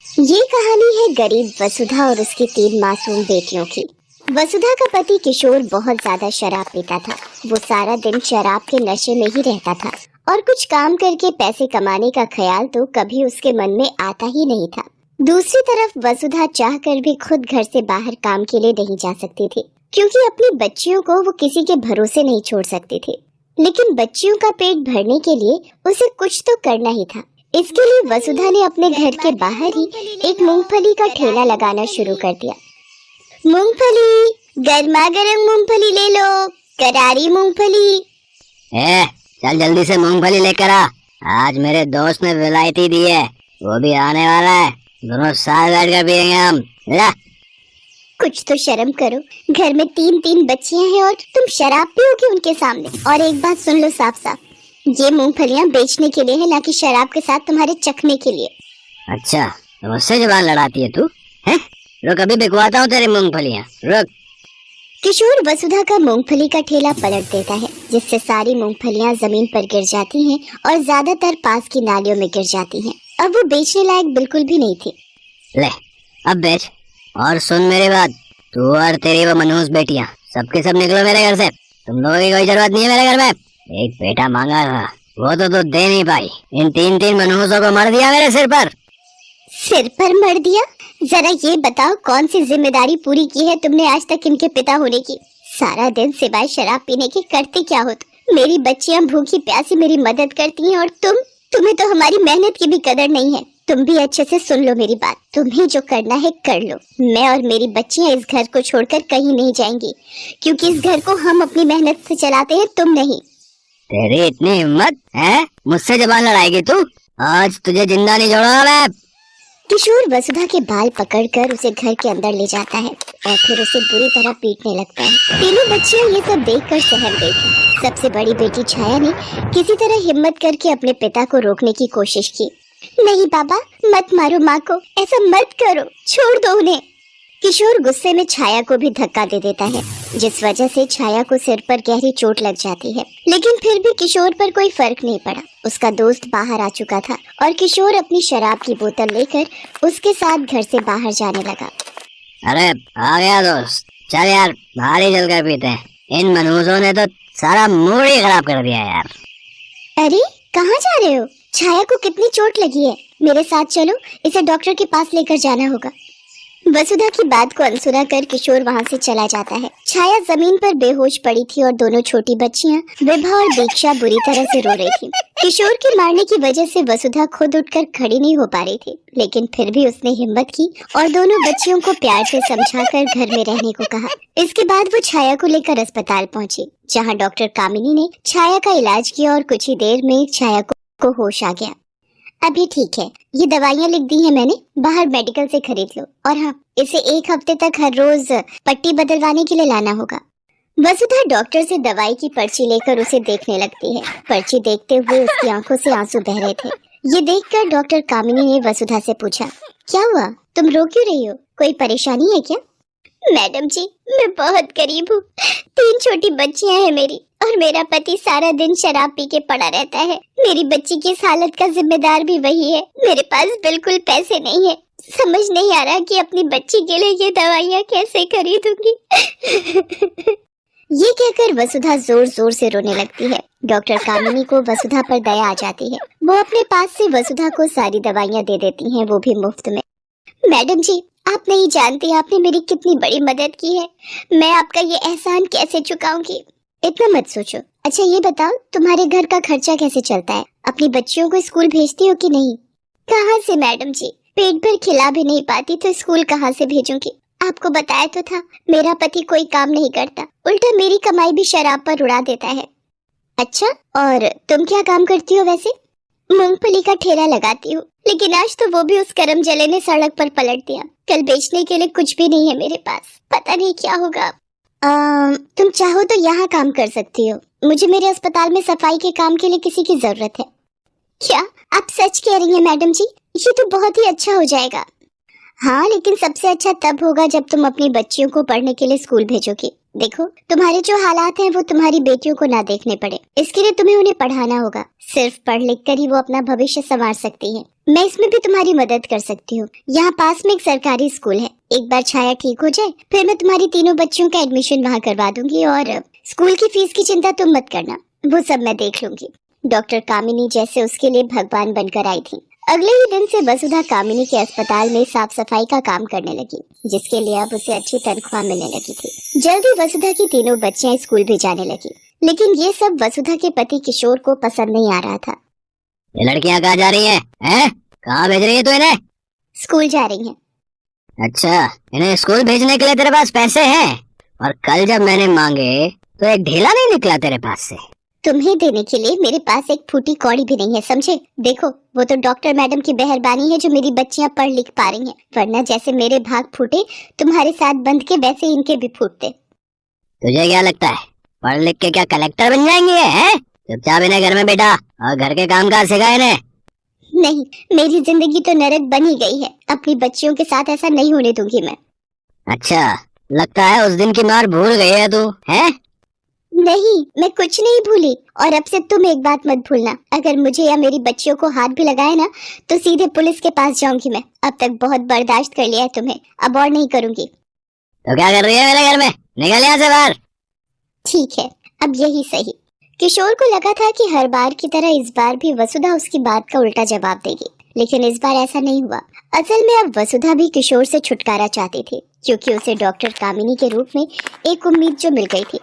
ये कहानी है गरीब वसुधा और उसकी 3 मासूम बेटियों की। वसुधा का पति किशोर बहुत ज्यादा शराब पीता था। वो सारा दिन शराब के नशे में ही रहता था और कुछ काम करके पैसे कमाने का ख्याल तो कभी उसके मन में आता ही नहीं था। दूसरी तरफ वसुधा चाहकर भी खुद घर से बाहर काम के लिए नहीं जा सकती थी, क्योंकि अपनी बच्चियों को वो किसी के भरोसे नहीं छोड़ सकती थी। लेकिन बच्चियों का पेट भरने के लिए उसे कुछ तो करना ही था। इसके लिए वसुधा ने अपने घर के बाहर ही एक मूंगफली का ठेला लगाना शुरू कर दिया। मूंगफली, गर्मा गर्म मूंगफली ले लो, करारी मूंगफली। चल जल्दी से मूंगफली लेकर आ। आज मेरे दोस्त ने विलायती दी है, वो भी आने वाला है। दोनों साथ बैठकर पियेंगे हम। ला। कुछ तो शर्म करो, घर में 3 बच्चियां हैं और तुम शराब पियोगे उनके सामने। और एक बात सुन लो साफ साफ, ये मूंगफलियां बेचने के लिए है, ना कि शराब के साथ तुम्हारे चखने के लिए। अच्छा, तो मुझसे जुबान लड़ाती है तू? हैं? रुक, अभी बिकवाता हूँ तेरी मूंगफलियां। रुक। किशोर वसुधा का मूंगफली का ठेला पलट देता है, जिससे सारी मूंगफलियां जमीन पर गिर जाती हैं और ज्यादातर पास की नालियों में गिर जाती हैं। अब वो बेचने लायक बिल्कुल भी नहीं थी। ले, अब बेच। और सुन मेरी बात, तू और तेरी वो मनहूस बेटियां सबके सब निकलो मेरे घर से। तुम लोगों की कोई जरूरत नहीं है मेरे घर में। एक बेटा मांगा था, वो तो तू दे नहीं पाई। इन 3 मनहूसों को मर दिया मेरे सिर पर। सिर पर मर दिया? जरा ये बताओ, कौन सी जिम्मेदारी पूरी की है तुमने आज तक इनके पिता होने की? सारा दिन सिवाय शराब पीने के करते क्या हो तुम? मेरी बच्चियां भूखी प्यासी मेरी मदद करती हैं और तुम्हें तो हमारी मेहनत की भी कदर नहीं है। तुम भी अच्छे से सुन लो मेरी बात, तुम्हें जो करना है कर लो। मैं और मेरी बच्चियां इस घर को छोड़कर कहीं नहीं जाएंगी, क्योंकि इस घर को हम अपनी मेहनत से चलाते हैं, तुम नहीं। तेरी इतनी हिम्मत है? मुझसे जबान लड़ाएगी तू? आज तुझे जिंदा नहीं छोड़ूंगा मैं। किशोर वसुधा के बाल पकड़कर उसे घर के अंदर ले जाता है और फिर उसे बुरी तरह पीटने लगता है। 3 बच्चियां ये सब देखकर सहम गई थी। सबसे बड़ी बेटी छाया ने किसी तरह हिम्मत करके अपने पिता को रोकने की कोशिश की। नहीं बाबा, मत मारो माँ को, ऐसा मत करो, छोड़ दो उन्हें। किशोर गुस्से में छाया को भी धक्का दे देता है, जिस वजह से छाया को सिर पर गहरी चोट लग जाती है। लेकिन फिर भी किशोर पर कोई फर्क नहीं पड़ा। उसका दोस्त बाहर आ चुका था और किशोर अपनी शराब की बोतल लेकर उसके साथ घर से बाहर जाने लगा। अरे आ गया दोस्त, चल यार बाहर ही चलकर पीते हैं। इन मनहूसों ने तो सारा मूड ही खराब कर दिया यार। अरे कहाँ जा रहे हो? छाया को कितनी चोट लगी है? मेरे साथ चलो, इसे डॉक्टर के पास लेकर जाना होगा। वसुधा की बात को अनसुना कर किशोर वहाँ से चला जाता है। छाया जमीन पर बेहोश पड़ी थी और दोनों छोटी बच्चियां विभा और दीक्षा बुरी तरह से रो रही थी। किशोर के मारने की वजह से वसुधा खुद उठकर खड़ी नहीं हो पा रही थी, लेकिन फिर भी उसने हिम्मत की और दोनों बच्चियों को प्यार से समझाकर घर में रहने को कहा। इसके बाद वो छाया को लेकर अस्पताल पहुंची, जहाँ डॉक्टर कामिनी ने छाया का इलाज किया और कुछ ही देर में छाया को होश आ गया। अभी ठीक है, ये दवाइयाँ लिख दी हैं मैंने, बाहर मेडिकल से खरीद लो। और हाँ, इसे 1 हफ्ते तक हर रोज पट्टी बदलवाने के लिए लाना होगा। वसुधा डॉक्टर से दवाई की पर्ची लेकर उसे देखने लगती है। पर्ची देखते हुए उसकी आंखों से आंसू बह रहे थे। ये देखकर डॉक्टर कामिनी ने वसुधा से पूछा, क्या हुआ, तुम रो क्यों रही हो? कोई परेशानी है क्या? मैडम जी, मैं बहुत गरीब हूँ। 3 छोटी बच्चियां हैं मेरी, और मेरा पति सारा दिन शराब पी के पड़ा रहता है। मेरी बच्ची की इस हालत का जिम्मेदार भी वही है। मेरे पास बिल्कुल पैसे नहीं है। समझ नहीं आ रहा कि अपनी बच्ची के लिए ये दवाइयाँ कैसे खरीदूंगी। ये कहकर वसुधा जोर जोर से रोने लगती है। डॉक्टर कामिनी को वसुधा पर दया आ जाती है। वो अपने पास से वसुधा को सारी दवाइयाँ दे देती हैं, वो भी मुफ्त में। मैडम जी, आप नहीं जानती आपने मेरी कितनी बड़ी मदद की है। मैं आपका ये एहसान कैसे चुकाऊंगी? इतना मत सोचो। अच्छा ये बताओ, तुम्हारे घर का खर्चा कैसे चलता है? अपनी बच्चियों को स्कूल भेजती हो कि नहीं? कहाँ से मैडम जी, पेट भर खिला भी नहीं पाती तो स्कूल कहाँ से भेजूंगी? आपको बताया तो था, मेरा पति कोई काम नहीं करता, उल्टा मेरी कमाई भी शराब पर उड़ा देता है। अच्छा, और तुम क्या काम करती हो वैसे? मूंगफली का ठेला लगाती हूँ, लेकिन आज तो वो भी उस करम जले ने सड़क पर पलट दिया। कल बेचने के लिए कुछ भी नहीं है मेरे पास, पता नहीं क्या होगा। तुम चाहो तो यहाँ काम कर सकती हो। मुझे मेरे अस्पताल में सफाई के काम के लिए किसी की जरूरत है। क्या आप सच कह रही हैं मैडम जी? ये तो बहुत ही अच्छा हो जाएगा। हाँ, लेकिन सबसे अच्छा तब होगा जब तुम अपनी बच्चियों को पढ़ने के लिए स्कूल भेजोगी। देखो, तुम्हारे जो हालात हैं वो तुम्हारी बेटियों को ना देखने पड़े, इसके लिए तुम्हें उन्हें पढ़ाना होगा। सिर्फ पढ़ लिख कर ही वो अपना भविष्य संवार सकती हैं। मैं इसमें भी तुम्हारी मदद कर सकती हूँ। यहाँ पास में एक सरकारी स्कूल है, एक बार छाया ठीक हो जाए फिर मैं तुम्हारी तीनों बच्चियों का एडमिशन वहाँ करवा दूंगी, और स्कूल की फीस की चिंता तुम मत करना, वो सब मैं देख लूंगी। डॉक्टर कामिनी जैसे उसके लिए भगवान बनकर आई थी। अगले ही दिन से वसुधा कामिनी के अस्पताल में साफ सफाई का काम करने लगी, जिसके लिए अब उसे अच्छी तनख्वाह मिलने लगी थी। जल्दी वसुधा की तीनों बच्चियां स्कूल भी जाने लगी, लेकिन ये सब वसुधा के पति किशोर को पसंद नहीं आ रहा था। ये लड़कियां कहाँ जा रही हैं? हैं? कहाँ भेज रही है तू इन्हें? स्कूल जा रही हैं। अच्छा, इन्हें स्कूल भेजने के लिए तेरे पास पैसे हैं? और कल जब मैंने मांगे तो एक ढीला नहीं निकला तेरे पास से। तुम्हें देने के लिए मेरे पास एक फूटी कौड़ी भी नहीं है, समझे? देखो, वो तो डॉक्टर मैडम की मेहरबानी है जो मेरी बच्चियां पढ़ लिख पा रही हैं, वरना जैसे मेरे भाग फूटे तुम्हारे साथ बंध के वैसे इनके भी फूटते। तुझे क्या लगता है पढ़ लिख के क्या कलेक्टर बन जाएंगे? हैं? चुपचाप इन्हें घर में बैठा और घर के काम काज सिखा इन्हें। नहीं, मेरी जिंदगी तो नरक बनी गई है, अपनी बच्चियों के साथ ऐसा नहीं होने दूंगी मैं। अच्छा, लगता है उस दिन की मार भूल गई है तू, हैं? नहीं, मैं कुछ नहीं भूली, और अब से तुम एक बात मत भूलना, अगर मुझे या मेरी बच्चियों को हाथ भी लगाए ना तो सीधे पुलिस के पास जाऊंगी मैं। अब तक बहुत बर्दाश्त कर लिया है तुम्हें, अब और नहीं करूंगी। तो क्या कर रही है मेरे घर में? निकल यहाँ से बाहर। ठीक है, अब यही सही। किशोर को लगा था कि हर बार की तरह इस बार भी वसुधा उसकी बात का उल्टा जवाब देगी, लेकिन इस बार ऐसा नहीं हुआ। असल में अब वसुधा भी किशोर से छुटकारा चाहती थी, क्योंकि उसे डॉक्टर कामिनी के रूप में एक उम्मीद जो मिल गई थी।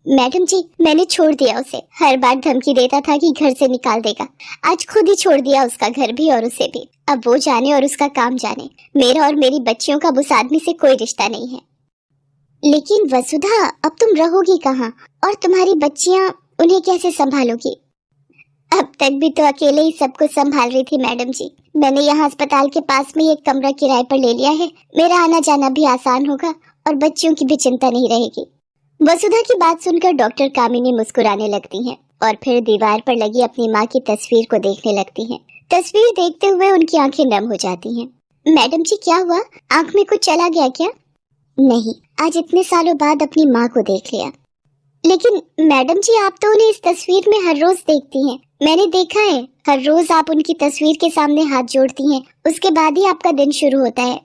मैडम जी, मैंने छोड़ दिया उसे, हर बार धमकी देता था कि घर से निकाल देगा, आज खुद ही छोड़ दिया उसका घर भी और उसे भी। अब वो जाने और उसका काम जाने, मेरा और मेरी बच्चियों का उस आदमी से कोई रिश्ता नहीं है। लेकिन वसुधा, अब तुम रहोगी कहाँ, और तुम्हारी बच्चियां, उन्हें कैसे संभालोगी? अब तक भी तो अकेले ही सब कुछ संभाल रही थी मैडम जी। मैंने यहाँ अस्पताल के पास में एक कमरा किराए पर ले लिया है, मेरा आना जाना भी आसान होगा और बच्चियों की भी चिंता नहीं रहेगी। वसुधा की बात सुनकर डॉक्टर कामिनी मुस्कुराने लगती हैं और फिर दीवार पर लगी अपनी माँ की तस्वीर को देखने लगती हैं। तस्वीर देखते हुए उनकी आंखें नम हो जाती हैं। मैडम जी, क्या हुआ? आंख में कुछ चला गया क्या? नहीं, आज इतने सालों बाद अपनी माँ को देख लिया। लेकिन मैडम जी, आप तो उन्हें इस तस्वीर में हर रोज देखती हैं, मैंने देखा है, हर रोज आप उनकी तस्वीर के सामने हाथ जोड़ती हैं, उसके बाद ही आपका दिन शुरू होता है।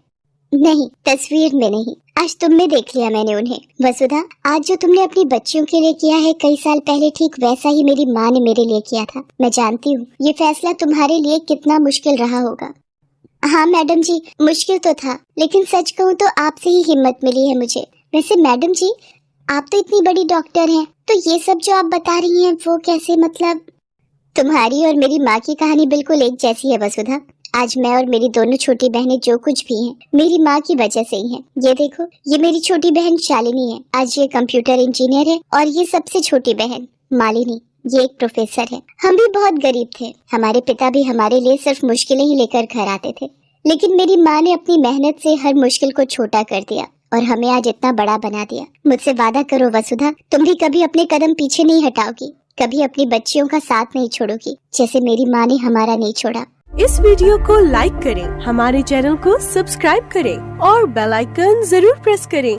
नहीं, तस्वीर में नहीं, आज तुम में देख लिया मैंने उन्हें। वसुधा, आज जो तुमने अपनी बच्चियों के लिए किया है, कई साल पहले ठीक वैसा ही मेरी माँ ने मेरे लिए किया था। मैं जानती हूँ ये फैसला तुम्हारे लिए कितना मुश्किल रहा होगा। हाँ मैडम जी, मुश्किल तो था, लेकिन सच कहूँ तो आपसे ही हिम्मत मिली है मुझे। वैसे मैडम जी, आप तो इतनी बड़ी डॉक्टर हैं, तो ये सब जो आप बता रही हैं वो कैसे? मतलब तुम्हारी और मेरी माँ की कहानी बिल्कुल एक जैसी है वसुधा। आज मैं और मेरी दोनों छोटी बहनें जो कुछ भी हैं, मेरी माँ की वजह से ही हैं। ये देखो, ये मेरी छोटी बहन शालिनी है, आज ये कंप्यूटर इंजीनियर है, और ये सबसे छोटी बहन मालिनी, ये एक प्रोफेसर है। हम भी बहुत गरीब थे, हमारे पिता भी हमारे लिए सिर्फ मुश्किलें ही लेकर घर आते थे, लेकिन मेरी माँ ने अपनी मेहनत से हर मुश्किल को छोटा कर दिया और हमें आज इतना बड़ा बना दिया। मुझसे वादा करो वसुधा, तुम भी कभी अपने कदम पीछे नहीं हटाओगी, कभी अपनी बच्चियों का साथ नहीं छोड़ोगी, जैसे मेरी माँ ने हमारा नहीं छोड़ा। इस वीडियो को लाइक करें, हमारे चैनल को सब्सक्राइब करें और बेल आइकन जरूर प्रेस करें